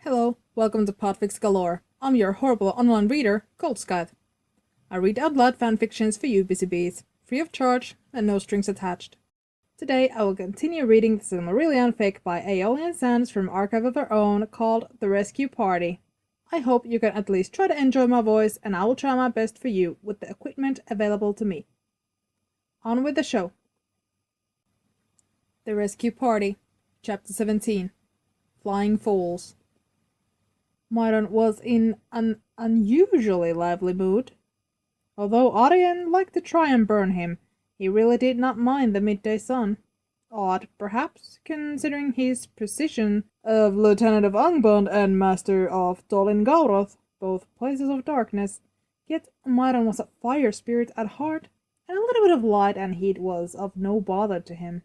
Hello, welcome to Podfic Galore. I'm your horrible online reader, Goldskythe. I read out loud fanfictions for you busy bees, free of charge and no strings attached. Today I will continue reading the Silmarillion fic by Aeolian Sands from Archive of Our Own called The Rescue Party. I hope you can at least try to enjoy my voice, and I will try my best for you with the equipment available to me. On with the show. The Rescue Party, Chapter 17, Flying Fools. Myron was in an unusually lively mood. Although Aryan liked to try and burn him, he really did not mind the midday sun. Odd, perhaps, considering his position of Lieutenant of Angband and Master of Dolin Gauroth, both places of darkness, yet Myron was a fire spirit at heart, and a little bit of light and heat was of no bother to him.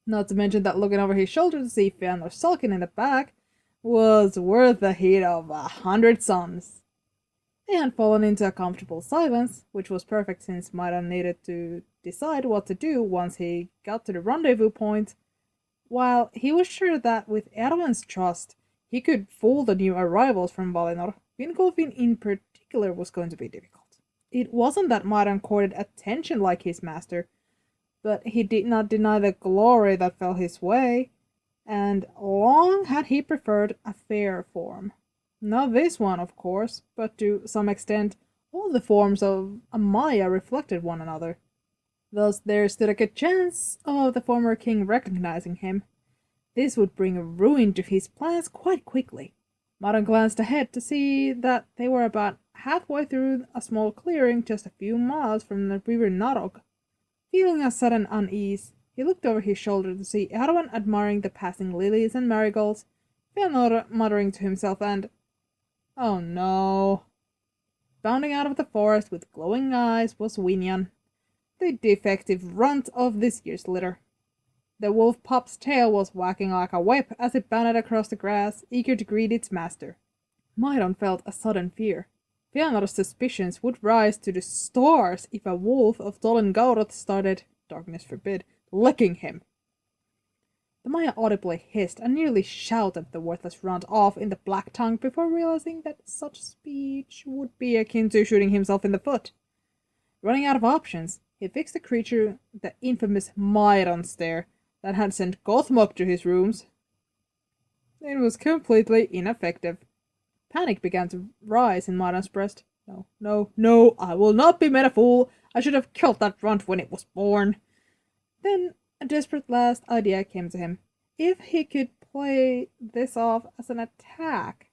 Not to mention that looking over his shoulder to see Fëanor sulking in the back was worth the heat of 100 suns. They had fallen into a comfortable silence, which was perfect since Myron needed to decide what to do once he got to the rendezvous point. While he was sure that with Erwin's trust, he could fool the new arrivals from Valinor, Vingolfin in particular was going to be difficult. It wasn't that Myron courted attention like his master, but he did not deny the glory that fell his way, and long had he preferred a fair form. Not this one, of course, but to some extent all the forms of a Meyer reflected one another. Thus there stood a good chance of the former king recognizing him. This would bring ruin to his plans quite quickly. Myron glanced ahead to see that they were about halfway through a small clearing just a few miles from the river Narog. Feeling a sudden unease, he looked over his shoulder to see Erwin admiring the passing lilies and marigolds, Fëanor muttering to himself, and oh no. Bounding out of the forest with glowing eyes was Winyan, the defective runt of this year's litter. The wolf pup's tail was wagging like a whip as it bounded across the grass, eager to greet its master. Myron felt a sudden fear. Fëanor's suspicions would rise to the stars if a wolf of Dolin Gauroth started, darkness forbid, licking him. The Maya audibly hissed and nearly shouted the worthless runt off in the black tongue before realizing that such speech would be akin to shooting himself in the foot. Running out of options, he fixed the creature the infamous Myron stare that had sent Gothmog to his rooms. It was completely ineffective. Panic began to rise in Myron's breast. No, I will not be made a fool. I should have killed that runt when it was born. Then a desperate last idea came to him. If he could play this off as an attack.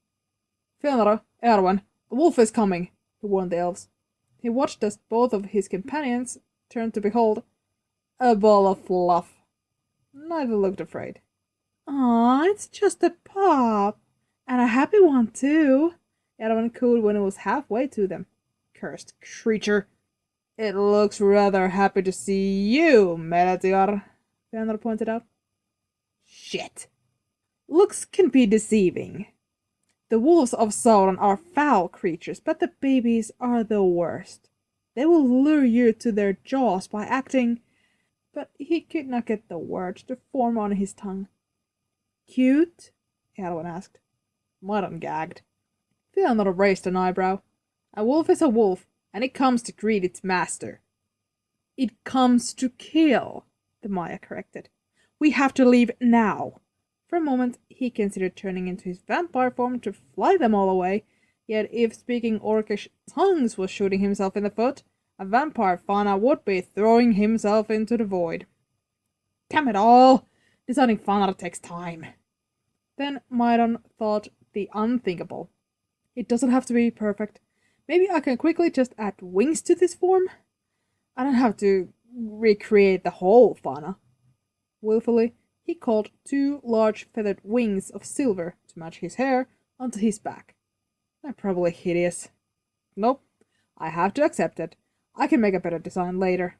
Fëanor, Erwin, the wolf is coming, he warned the elves. He watched as both of his companions turned to behold a ball of fluff. Neither looked afraid. Aw, it's just a pup. And a happy one, too, Erwin cooed when it was halfway to them. Cursed creature. It looks rather happy to see you, Meletior, Fëanor pointed out. Shit. Looks can be deceiving. The wolves of Sauron are foul creatures, but the babies are the worst. They will lure you to their jaws by acting... But he could not get the words to form on his tongue. Cute? Erwin asked. Myron gagged. Fëanor raised an eyebrow. A wolf is a wolf, and it comes to greet its master. It comes to kill, the Maya corrected. We have to leave now. For a moment he considered turning into his vampire form to fly them all away, yet if speaking orcish tongues was shooting himself in the foot, a vampire fauna would be throwing himself into the void. Damn it all! Designing Fëanor takes time. Then Myron thought the unthinkable. It doesn't have to be perfect. Maybe I can quickly just add wings to this form? I don't have to recreate the whole fauna. Willfully, he called 2 large feathered wings of silver to match his hair onto his back. They're probably hideous. Nope, I have to accept it. I can make a better design later.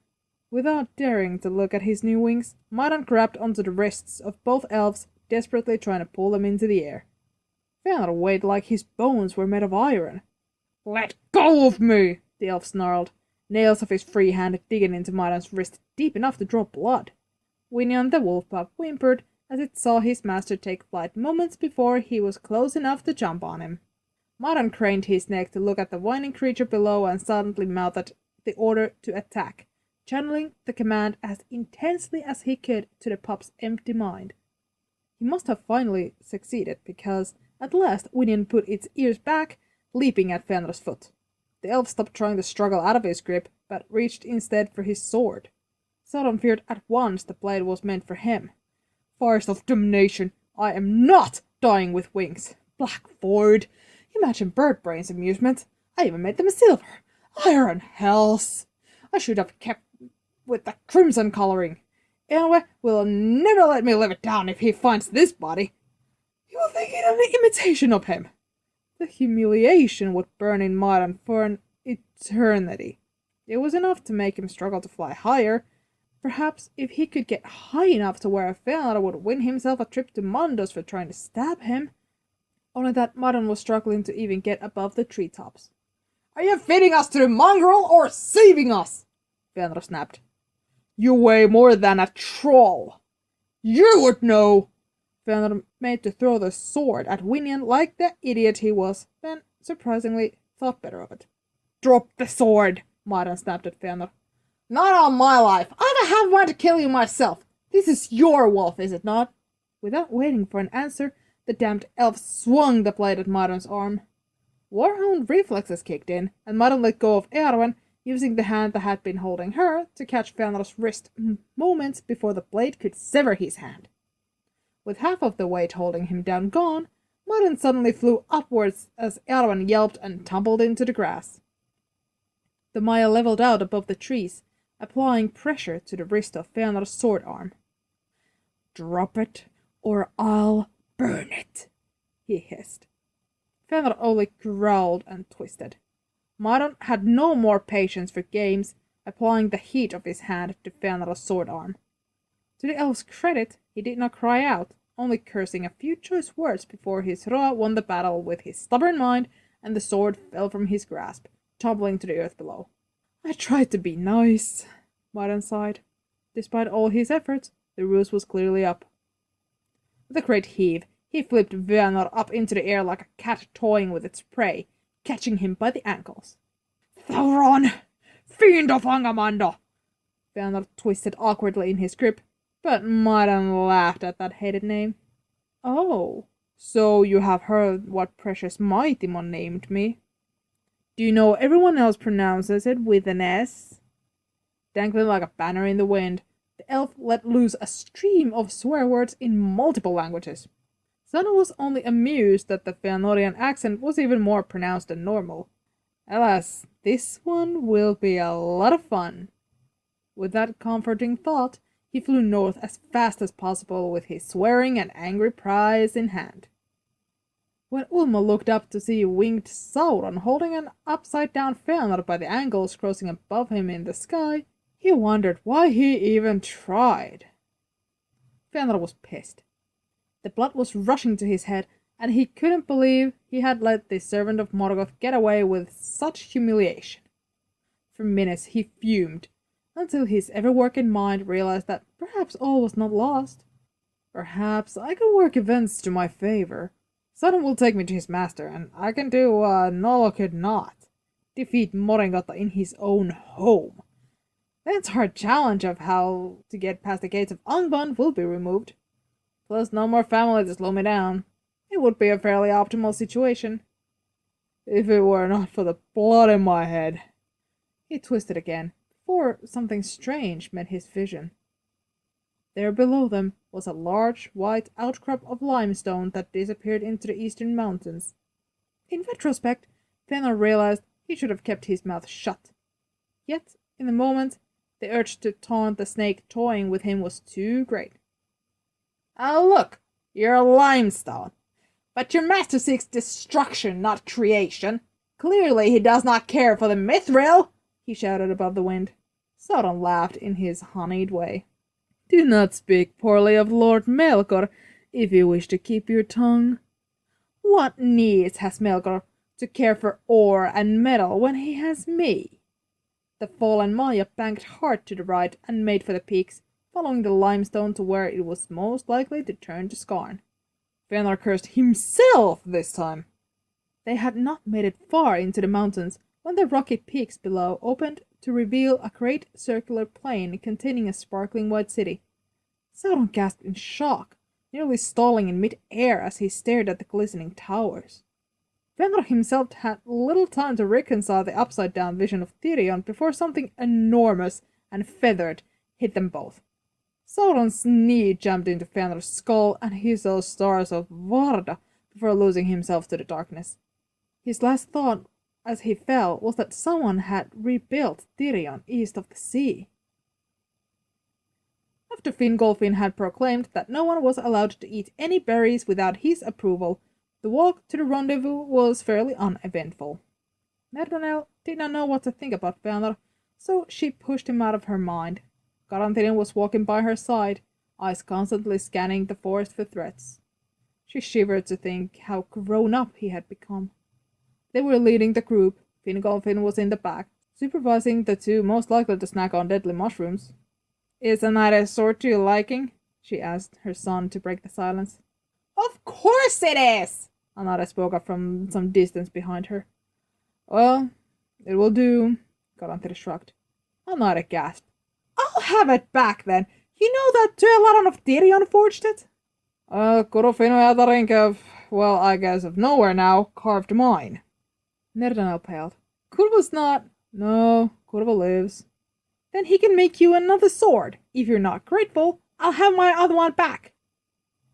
Without daring to look at his new wings, Myron grabbed onto the wrists of both elves, desperately trying to pull them into the air. Fëanor weighed like his bones were made of iron. Let go of me, the elf snarled, nails of his free hand digging into Myron's wrist deep enough to draw blood. Winyan the wolf pup whimpered as it saw his master take flight moments before he was close enough to jump on him. Miriam craned his neck to look at the whining creature below and suddenly mouthed the order to attack, channeling the command as intensely as he could to the pup's empty mind. He must have finally succeeded, because at last Winion put its ears back, leaping at Fëanor's foot. The elf stopped trying to struggle out of his grip, but reached instead for his sword. Sauron feared at once the blade was meant for him. Fires of damnation! I am not dying with wings! Black void! Imagine bird brains amusement! I even made them silver! Iron hells! I should have kept with the crimson colouring. Anyway will never let me live it down if he finds this body. He will think it an imitation of him. The humiliation would burn in Miriam for an eternity. It was enough to make him struggle to fly higher. Perhaps if he could get high enough to where Fëanor would win himself a trip to Mundos for trying to stab him. Only that Miriam was struggling to even get above the treetops. Are you feeding us to the mongrel or saving us? Fëanor snapped. You weigh more than a troll. You would know. Fëanor made to throw the sword at Winion like the idiot he was, then, surprisingly, thought better of it. Drop the sword, Miriam snapped at Fëanor. Not on my life. I'd have wanted to kill you myself. This is your wolf, is it not? Without waiting for an answer, the damned elf swung the blade at Miriam's arm. Warhound reflexes kicked in, and Miriam let go of Eärwen, using the hand that had been holding her to catch Fëanor's wrist moments before the blade could sever his hand. With half of the weight holding him down gone, Miriam suddenly flew upwards as Eärwen yelped and tumbled into the grass. The Meyer leveled out above the trees, applying pressure to the wrist of Fëanor's sword arm. Drop it, or I'll burn it, he hissed. Fëanor only growled and twisted. Miriam had no more patience for games, applying the heat of his hand to Fëanor's sword arm. To the elf's credit, he did not cry out, only cursing a few choice words before his Hroa won the battle with his stubborn mind, and the sword fell from his grasp, tumbling to the earth below. I tried to be nice, Miriam sighed. Despite all his efforts, the ruse was clearly up. With a great heave, he flipped Fëanor up into the air like a cat toying with its prey, catching him by the ankles. Sauron! Fiend of Angamanda! Fëanor twisted awkwardly in his grip, but Miriam laughed at that hated name. Oh, so you have heard what precious Mightimon named me. Do you know everyone else pronounces it with an S? Dangling like a banner in the wind, the elf let loose a stream of swear words in multiple languages. Sauron was only amused that the Fëanorian accent was even more pronounced than normal. Alas, this one will be a lot of fun. With that comforting thought, he flew north as fast as possible with his swearing and angry prize in hand. When Ulmo looked up to see winged Sauron holding an upside-down Fëanor by the ankles crossing above him in the sky, he wondered why he even tried. Fëanor was pissed. The blood was rushing to his head, and he couldn't believe he had let the servant of Morgoth get away with such humiliation. For minutes he fumed, until his ever-working mind realized that perhaps all was not lost. Perhaps I can work events to my favor. Sauron will take me to his master, and I can do what Nolo could not. Defeat Morgoth in his own home. The entire challenge of how to get past the gates of Angband will be removed. Plus no more family to slow me down. It would be a fairly optimal situation. If it were not for the blood in my head. He twisted again, before something strange met his vision. There below them was a large, white outcrop of limestone that disappeared into the eastern mountains. In retrospect, Fëanor realized he should have kept his mouth shut. Yet, in the moment, the urge to taunt the snake toying with him was too great. Oh, look, you're limestone. But your master seeks destruction, not creation. Clearly he does not care for the mithril, he shouted above the wind. Sauron laughed in his honeyed way. Do not speak poorly of Lord Melkor, if you wish to keep your tongue. What needs has Melkor to care for ore and metal when he has me? The fallen Maya banked hard to the right and made for the peaks, following the limestone to where it was most likely to turn to skarn. Fëanor cursed himself this time. They had not made it far into the mountains when the rocky peaks below opened to reveal a great circular plain containing a sparkling white city. Sauron gasped in shock, nearly stalling in mid-air as he stared at the glistening towers. Fëanor himself had little time to reconcile the upside-down vision of Tirion before something enormous and feathered hit them both. Sauron's knee jumped into Fëanor's skull, and he saw stars of Varda before losing himself to the darkness. His last thought as he fell was that someone had rebuilt Tirion east of the sea. After Fingolfin had proclaimed that no one was allowed to eat any berries without his approval, the walk to the rendezvous was fairly uneventful. Nerdanel did not know what to think about Fëanor, so she pushed him out of her mind. Garantirin was walking by her side, eyes constantly scanning the forest for threats. She shivered to think how grown up he had become. They were leading the group. Fingolfin was in the back, supervising the two most likely to snack on deadly mushrooms. "Is a night a sword to your liking?" she asked her son to break the silence. "Of course it is!" Anara spoke up from some distance behind her. "Well, it will do," Garantir shrugged. Anara gasped. "I'll have it back then! You know that Tuelaran of Tirion forged it?" Kurofino Yatarinka, well, I guess of nowhere now, carved mine." Nerdanel paled. "Kurva's not—" "No, Kurva lives." "Then he can make you another sword. If you're not grateful, I'll have my other one back."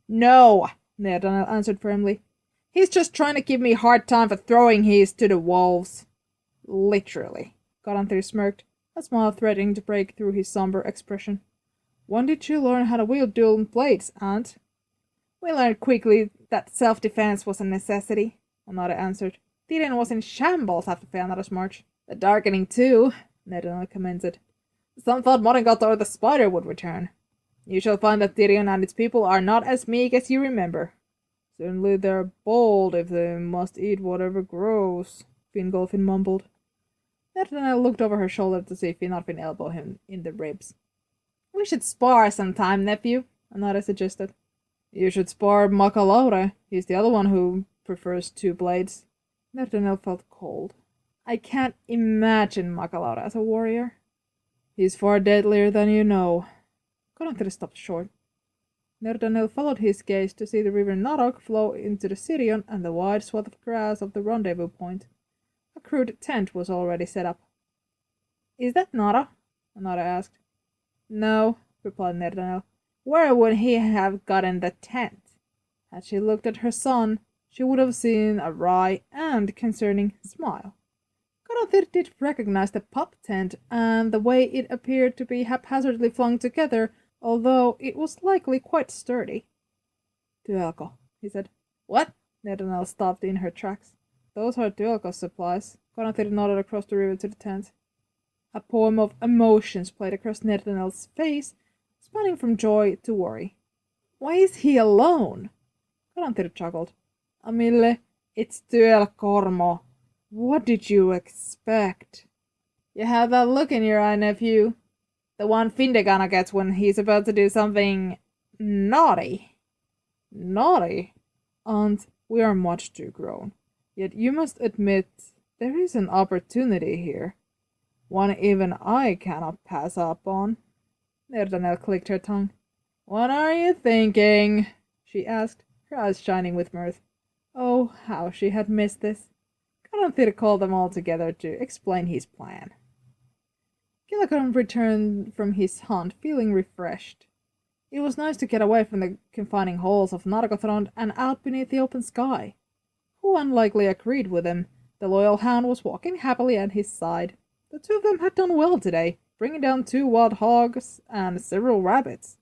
"No," Nerdanel answered firmly. "He's just trying to give me a hard time for throwing his to the wolves." "Literally," Garantir smirked, a smile threatening to break through his somber expression. "When did you learn how to wield dual blades, Aunt?" "We learned quickly that self-defense was a necessity," Anara answered. Tirion was in shambles after Fëanor's march. "The darkening too," Nerdanel commented. "Some thought Mordengot or the spider would return. You shall find that Tirion and its people are not as meek as you remember." "Certainly they're bold if they must eat whatever grows," Fingolfin mumbled. Nerdanel looked over her shoulder to see Finarfin elbow him in the ribs. "We should spar sometime, nephew," Anara suggested. "You should spar Makalaure. He's the other one who prefers two blades." Nerdanel felt cold. "I can't imagine Makalaure as a warrior." "He's far deadlier than you know." Garantir stopped short. Nerdanel followed his gaze to see the river Narok flow into the Sirion and the wide swath of grass of the rendezvous point. A crude tent was already set up. "Is that Nara?" Anara asked. "No," replied Nerdanel. "Where would he have gotten the tent?" Had she looked at her son, she would have seen a wry and concerning smile. Garantir did recognize the pup tent and the way it appeared to be haphazardly flung together, although it was likely quite sturdy. "Tuelko," he said. "What?" Nerdanel stopped in her tracks. "Those are Tuelko's supplies." Garantir nodded across the river to the tent. A poem of emotions played across Nerdanel's face, spanning from joy to worry. "Why is he alone?" Garantir chuckled. "Amille, it's Tuelkormo. What did you expect?" "You have that look in your eye, nephew. The one Findegana gets when he's about to do something naughty." "Naughty? Aunt, we are much too grown. Yet you must admit there is an opportunity here. One even I cannot pass up on." Nerdanel clicked her tongue. "What are you thinking?" she asked, her eyes shining with mirth. Oh, how she had missed this. Garantir called them all together to explain his plan. Gilligan returned from his hunt feeling refreshed. It was nice to get away from the confining halls of Nargothrond and out beneath the open sky. Who unlikely agreed with him? The loyal hound was walking happily at his side. The two of them had done well today, bringing down 2 wild hogs and several rabbits.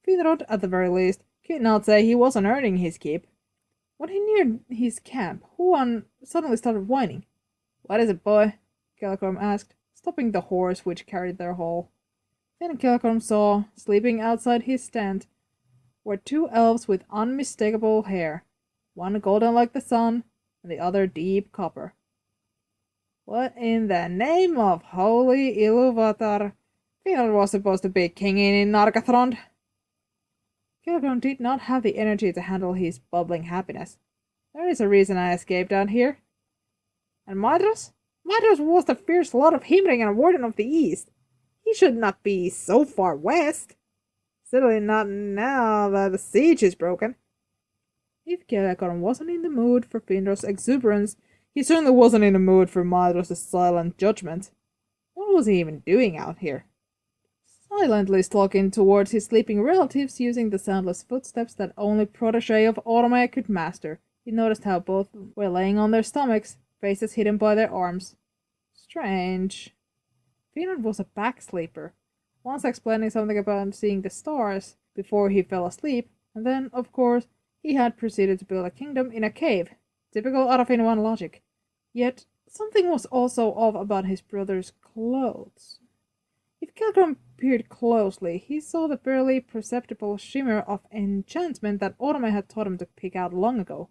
Finrod, at the very least, could not say he wasn't earning his keep. When he neared his camp, Huan suddenly started whining. "What is it, boy?" Gelgrom asked, stopping the horse which carried their haul. Then Gelgrom saw, sleeping outside his tent, were 2 elves with unmistakable hair, one golden like the sun, and the other deep copper. "What in the name of holy Iluvatar? Finland was supposed to be king in Nargothrond. Kilgrim did not have the energy to handle his bubbling happiness. There is a reason I escaped down here. And Madras? Madras was the fierce lord of Himring and warden of the East. He should not be so far west. Certainly not now that the siege is broken. If Kilgrim wasn't in the mood for Finros's exuberance, he certainly wasn't in the mood for Madras' silent judgment. What was he even doing out here? Silently stalking towards his sleeping relatives using the soundless footsteps that only protege of Ormaya could master, he noticed how both were laying on their stomachs, faces hidden by their arms. Strange. Finrod was a back sleeper, once explaining something about seeing the stars before he fell asleep, and then, of course, he had proceeded to build a kingdom in a cave. Typical Arafinwan logic. Yet, something was also off about his brother's clothes. If Kilgrim peered closely, he saw the barely perceptible shimmer of enchantment that Orme had taught him to pick out long ago.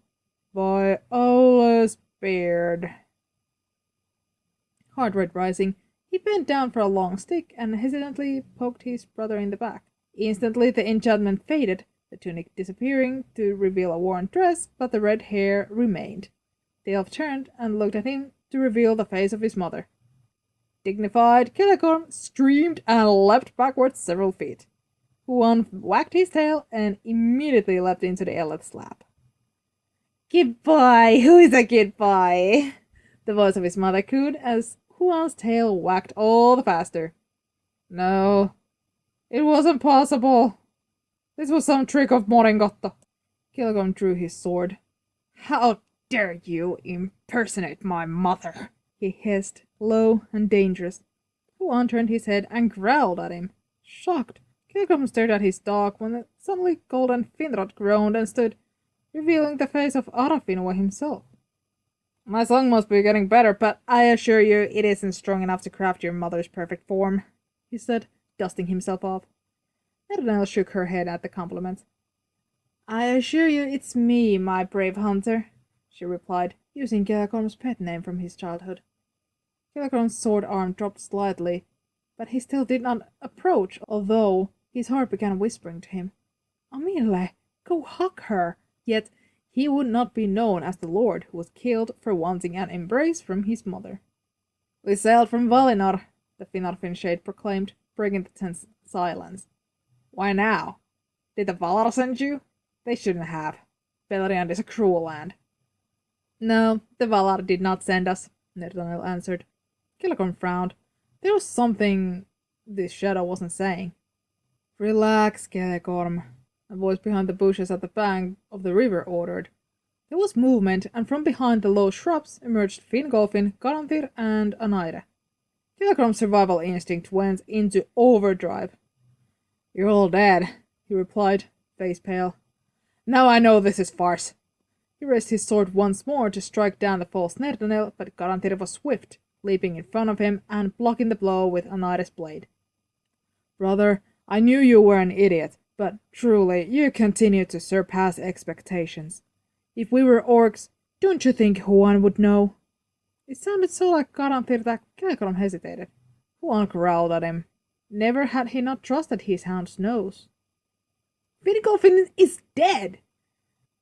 By Ola's beard. Heart rate rising, he bent down for a long stick and hesitantly poked his brother in the back. Instantly the enchantment faded, the tunic disappearing to reveal a worn dress, but the red hair remained. The elf turned and looked at him to reveal the face of his mother. Dignified, Kilgrim screamed and leapt backwards several feet. Huan wagged his tail and immediately leapt into the elf's lap. Good boy! Who is a good boy? The voice of his mother cooed as Huan's tail wagged all the faster. No, it wasn't possible. This was some trick of Moringotta. Kilgrim drew his sword. How dare you impersonate my mother? He hissed, low and dangerous. Huan turned his head and growled at him. Shocked, Kilgrim stared at his dog when the suddenly golden Finrod groaned and stood, revealing the face of Arafinwa himself. My song must be getting better, but I assure you it isn't strong enough to craft your mother's perfect form, he said, dusting himself off. Nedanel shook her head at the compliment. I assure you it's me, my brave hunter, she replied, using Kilgrim's pet name from his childhood. Kilgrim's sword arm dropped slightly, but he still did not approach, although his heart began whispering to him, Amile, go hug her! Yet he would not be known as the lord who was killed for wanting an embrace from his mother. We sailed from Valinor, the Finarfin shade proclaimed, breaking the tense silence. Why now? Did the Valar send you? They shouldn't have. Beleriand is a cruel land. No, the Valar did not send us, Netanel answered. Kilgrim frowned. There was something this shadow wasn't saying. Relax, Kilgrim, a voice behind the bushes at the bank of the river ordered. There was movement, and from behind the low shrubs emerged Fingolfin, Garantir, and Anaire. Kilgrim's survival instinct went into overdrive. You're all dead, he replied, face pale. Now I know this is farce. He raised his sword once more to strike down the false Nedanel, but Garantir was swift, leaping in front of him and blocking the blow with Anaire's blade. Brother, I knew you were an idiot, but truly, you continue to surpass expectations. If we were orcs, don't you think Huan would know? It sounded so like Garantir that Kilgrim hesitated. Huan growled at him. Never had he not trusted his hound's nose. Fingolfin is dead!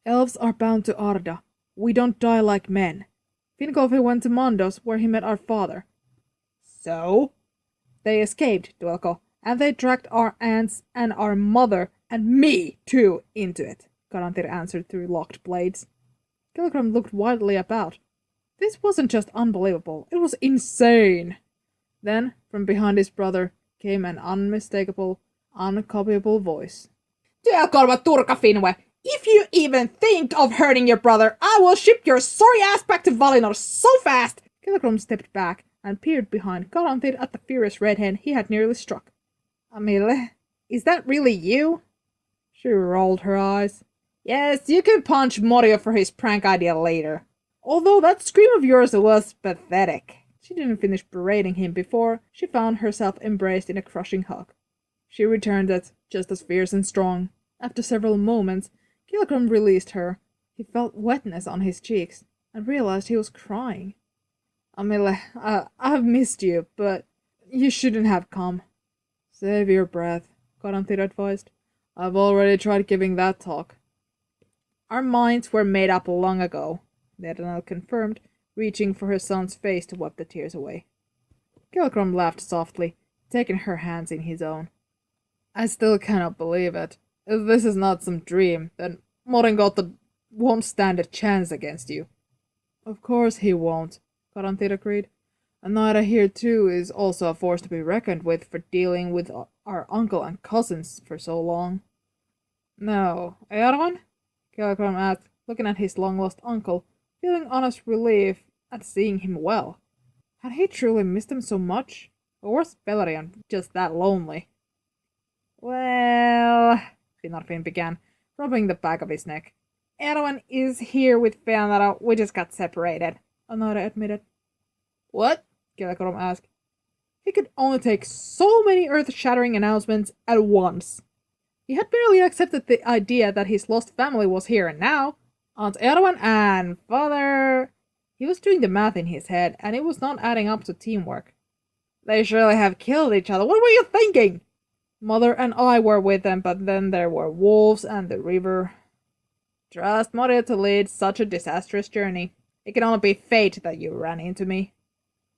Elves are bound to Arda. We don't die like men. Fingolfin went to Mondos, where he met our father. So? They escaped, Dwelko, and they dragged our aunts and our mother, and me, too, into it, Garantir answered through locked blades. Kilgrim looked wildly about. This wasn't just unbelievable, it was insane. Then, from behind his brother, came an unmistakable, uncopyable voice. Työkorva Turkafinwe, if you even think of hurting your brother, I will ship your sorry ass back to Valinor so fast! Kilgrim stepped back and peered behind Garantir at the furious redhead he had nearly struck. Amile, is that really you? She rolled her eyes. Yes, you can punch Morio for his prank idea later. Although that scream of yours was pathetic. She didn't finish berating him before she found herself embraced in a crushing hug. She returned it, just as fierce and strong. After several moments, Kilgrim released her. He felt wetness on his cheeks, and realized he was crying. Amile, I've missed you, but you shouldn't have come. Save your breath, Karantir advised. I've already tried giving that talk. Our minds were made up long ago, Netanel confirmed, reaching for her son's face to wipe the tears away. Gilgrim laughed softly, taking her hands in his own. I still cannot believe it. If this is not some dream, then Moringotta won't stand a chance against you. Of course he won't, Karantir agreed. Anara here too is also a force to be reckoned with for dealing with our uncle and cousins for so long. No, Erwan? Gilgrim asked, looking at his long-lost uncle, feeling honest relief at seeing him well. Had he truly missed him so much? Or was Beleriand just that lonely? Well, Finarfin began, rubbing the back of his neck. Erwan is here with Fëanor. We just got separated, Anara admitted. What? Gilgrim asked. He could only take so many earth-shattering announcements at once. He had barely accepted the idea that his lost family was here and now. Aunt Erwan and father... He was doing the math in his head, and it was not adding up to teamwork. They surely have killed each other. What were you thinking? Mother and I were with them, but then there were wolves and the river. Trust Mother to lead such a disastrous journey. It can only be fate that you ran into me.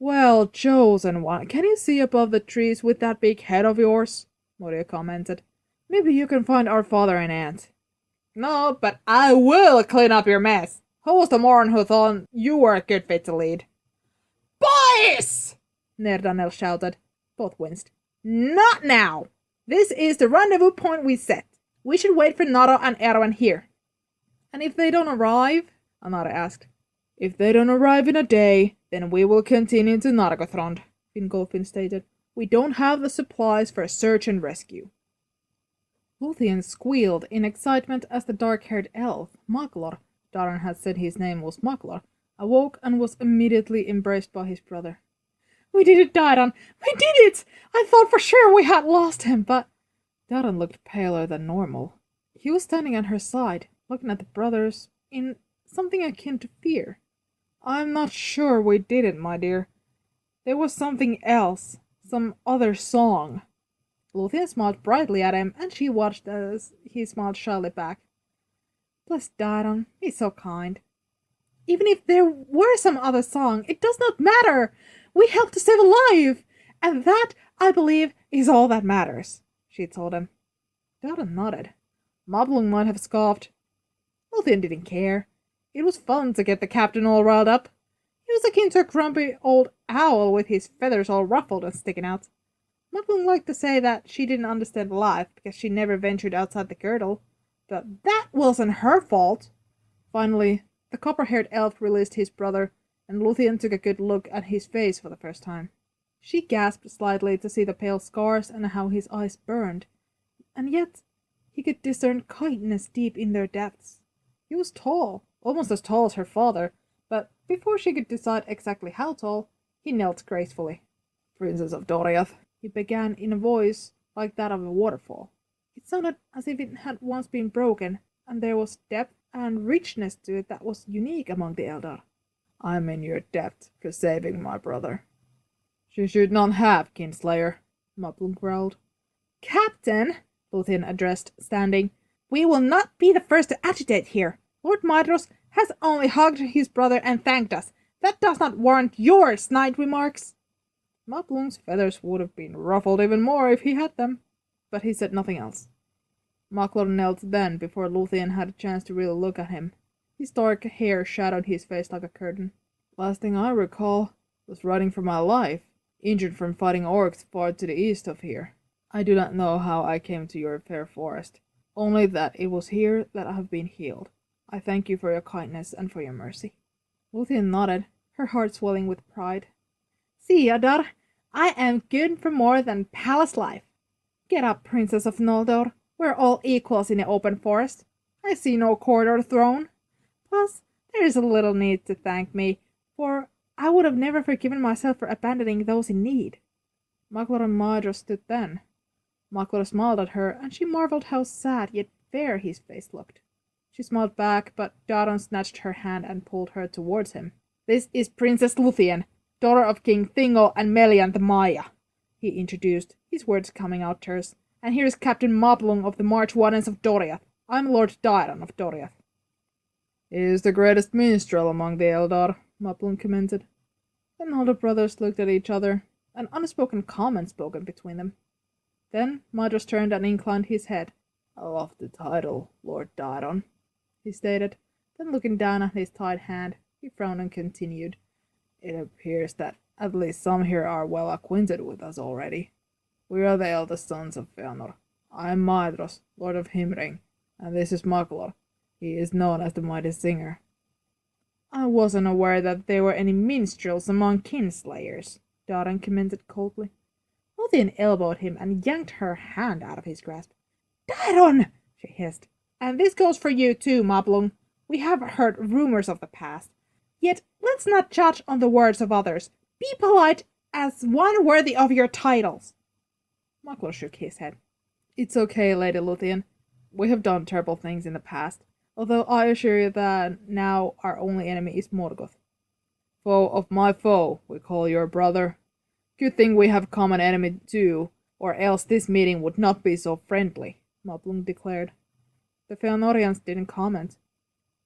Well, chosen one, can you see above the trees with that big head of yours? Moria commented. Maybe you can find our father and aunt. No, but I will clean up your mess. Who was the moron who thought you were a good fit to lead? Boys! Nerdanel shouted. Both winced. Not now! This is the rendezvous point we set. We should wait for Naro and Erwan here. And if they don't arrive? Anara asked. If they don't arrive in a day, then we will continue to Nargothrond, Fingolfin stated. We don't have the supplies for a search and rescue. Luthien squealed in excitement as the dark-haired elf, Maglor, Daran had said his name was Maglor, awoke and was immediately embraced by his brother. We did it, Daran! We did it! I thought for sure we had lost him, but... Daran looked paler than normal. He was standing at her side, looking at the brothers in something akin to fear. I'm not sure we did it, my dear. There was something else, some other song. Luthien smiled brightly at him, and she watched as he smiled shyly back. Bless Daran, he's so kind. Even if there were some other song, it does not matter. We helped to save a life, and that, I believe, is all that matters, she told him. Daran nodded. Moblung might have scoffed. Luthien didn't care. It was fun to get the captain all riled up. He was akin to a grumpy old owl with his feathers all ruffled and sticking out. Moblung liked to say that she didn't understand life because she never ventured outside the girdle, but that wasn't her fault. Finally, the copper-haired elf released his brother, and Luthien took a good look at his face for the first time. She gasped slightly to see the pale scars and how his eyes burned, and yet he could discern kindness deep in their depths. He was tall, almost as tall as her father, but before she could decide exactly how tall, he knelt gracefully. Princess of Doriath, he began in a voice like that of a waterfall. It sounded as if it had once been broken, and there was depth and richness to it that was unique among the Eldar. I'm in your debt for saving my brother. She should not have, Kinslayer, Moblung growled. Captain, Luthien addressed, standing, we will not be the first to agitate here. Lord Maedhros has only hugged his brother and thanked us. That does not warrant your snide remarks. Moblung's feathers would have been ruffled even more if he had them, but he said nothing else. Maglor knelt then before Luthien had a chance to really look at him. His dark hair shadowed his face like a curtain. Last thing I recall was running for my life, injured from fighting orcs far to the east of here. I do not know how I came to your fair forest, only that it was here that I have been healed. I thank you for your kindness and for your mercy. Luthien nodded, her heart swelling with pride. See, Adar, I am good for more than palace life. Get up, Princess of Noldor. We're all equals in the open forest. I see no court or throne. Plus, there is a little need to thank me, for I would have never forgiven myself for abandoning those in need. Maglor and Maedhros stood then. Maglor smiled at her, and she marveled how sad yet fair his face looked. She smiled back, but Daran snatched her hand and pulled her towards him. This is Princess Luthien, daughter of King Thingol and Melian the Maya, he introduced, his words coming out terse. And here's Captain Moblung of the March Wardens of Doriath. I'm Lord Dairon of Doriath. He is the greatest minstrel among the Eldar, Moblung commented. Then all the brothers looked at each other, an unspoken comment spoken between them. Then Madros turned and inclined his head. I love the title, Lord Dairon, he stated. Then looking down at his tied hand, he frowned and continued. It appears that at least some here are well acquainted with us already. We are the eldest sons of Fëanor. I am Maedhros, Lord of Himring, and this is Maglor. He is known as the Mighty Singer. I wasn't aware that there were any minstrels among kinslayers, Dairon commented coldly. Lothian elbowed him and yanked her hand out of his grasp. Dairon! She hissed. And this goes for you too, Moblung. We have heard rumors of the past. Yet let's not judge on the words of others. Be polite as one worthy of your titles. Maglor shook his head. It's okay, Lady Lothian. We have done terrible things in the past, although I assure you that now our only enemy is Morgoth. Foe of my foe, we call your brother. Good thing we have common enemy too, or else this meeting would not be so friendly, Moblung declared. The Fëanorians didn't comment.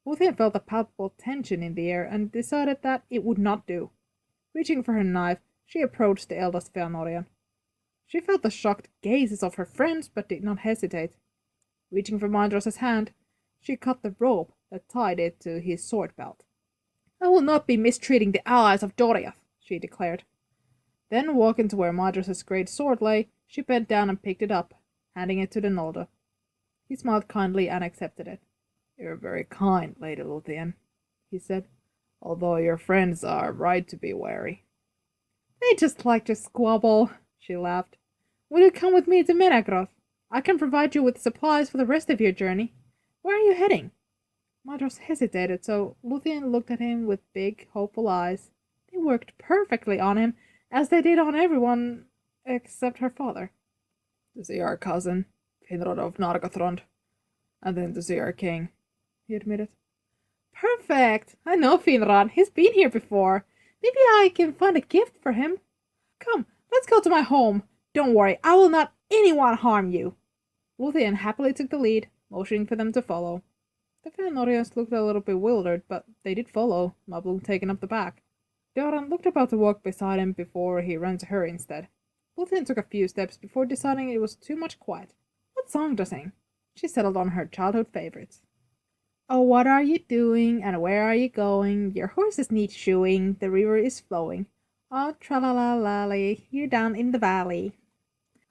Lothian felt a palpable tension in the air and decided that it would not do. Reaching for her knife, she approached the eldest Fëanorian. She felt the shocked gazes of her friends, but did not hesitate. Reaching for Maedhros' hand, she cut the rope that tied it to his sword belt. I will not be mistreating the allies of Doriath, she declared. Then, walking to where Maedhros' great sword lay, she bent down and picked it up, handing it to the Noldo. He smiled kindly and accepted it. You're very kind, Lady Lothian, he said, although your friends are right to be wary. They just like to squabble, she laughed. Will you come with me to Menegroth? I can provide you with supplies for the rest of your journey. Where are you heading? Maedhros hesitated, so Lothian looked at him with big, hopeful eyes. They worked perfectly on him, as they did on everyone except her father. To see our cousin, Finrod of Nargothrond, and then to see our king, he admitted. Perfect! I know Finrod. He's been here before. Maybe I can find a gift for him. Come, let's go to my home. Don't worry, I will not anyone harm you. Lothian happily took the lead, motioning for them to follow. The Fëanorians looked a little bewildered, but they did follow, Moblung taking up the back. Dairon looked about to walk beside him before he ran to her instead. Lothian took a few steps before deciding it was too much quiet. What song to sing? She settled on her childhood favorites. Oh, what are you doing, and where are you going? Your horses need shoeing, the river is flowing. Oh, tra-la-la-lally, here down in the valley.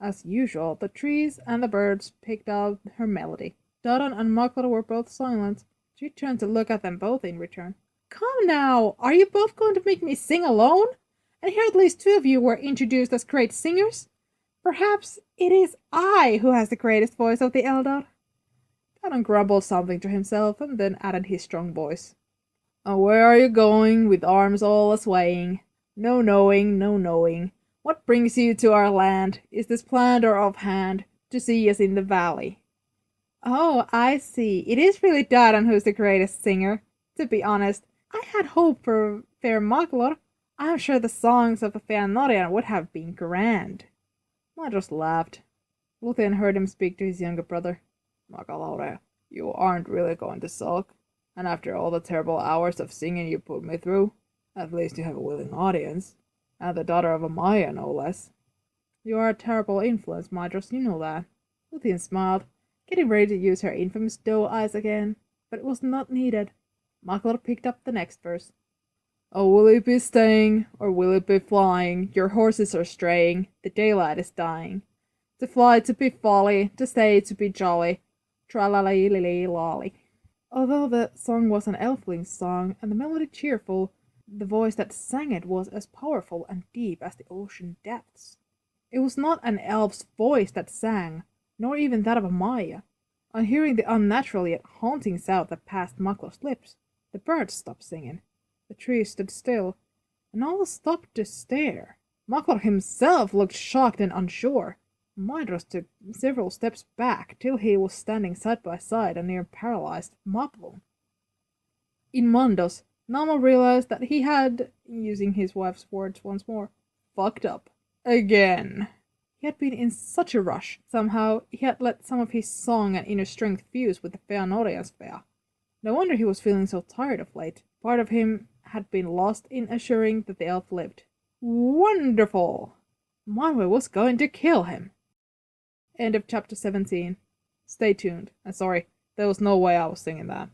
As usual, the trees and the birds picked out her melody. Dairon and Maglor were both silent. She turned to look at them both in return. Come now, are you both going to make me sing alone? And here at least two of you were introduced as great singers. Perhaps it is I who has the greatest voice of the Eldar. Dairon grumbled something to himself and then added his strong voice. And where are you going, with arms all a-swaying? No knowing, no knowing. What brings you to our land? Is this planned or offhand, to see us in the valley? Oh, I see. It is really Dairon who's the greatest singer. To be honest, I had hoped for fair Maglor. I'm sure the songs of the Fëanorian would have been grand. Maedhros laughed. Lothian heard him speak to his younger brother. Maglor, you aren't really going to sulk. And after all the terrible hours of singing you put me through, at least you have a willing audience. And the daughter of a Meyer, no less. You are a terrible influence, Maedhros, you know that. Lothian smiled, getting ready to use her infamous doe eyes again, but it was not needed. Maglor picked up the next verse. Oh, will it be staying, or will it be flying? Your horses are straying, the daylight is dying. To fly to be folly, to stay to be jolly. Tra-la-la-li-li-lolly. Although the song was an elfling song, and the melody cheerful, the voice that sang it was as powerful and deep as the ocean depths. It was not an elf's voice that sang, nor even that of a Maya. On hearing the unnatural yet haunting sound that passed Maglor's lips, the birds stopped singing. The trees stood still, and all stopped to stare. Maglor himself looked shocked and unsure. Maedhros took several steps back till he was standing side by side a near paralyzed Moblung. In Mondos, Namo realized that he had, using his wife's words once more, fucked up. Again. He had been in such a rush. Somehow, he had let some of his song and inner strength fuse with the fair audience fair. No wonder he was feeling so tired of late. Part of him had been lost in assuring that the elf lived. Wonderful! Manwe was going to kill him. End of chapter 17. Stay tuned. And sorry, there was no way I was singing that.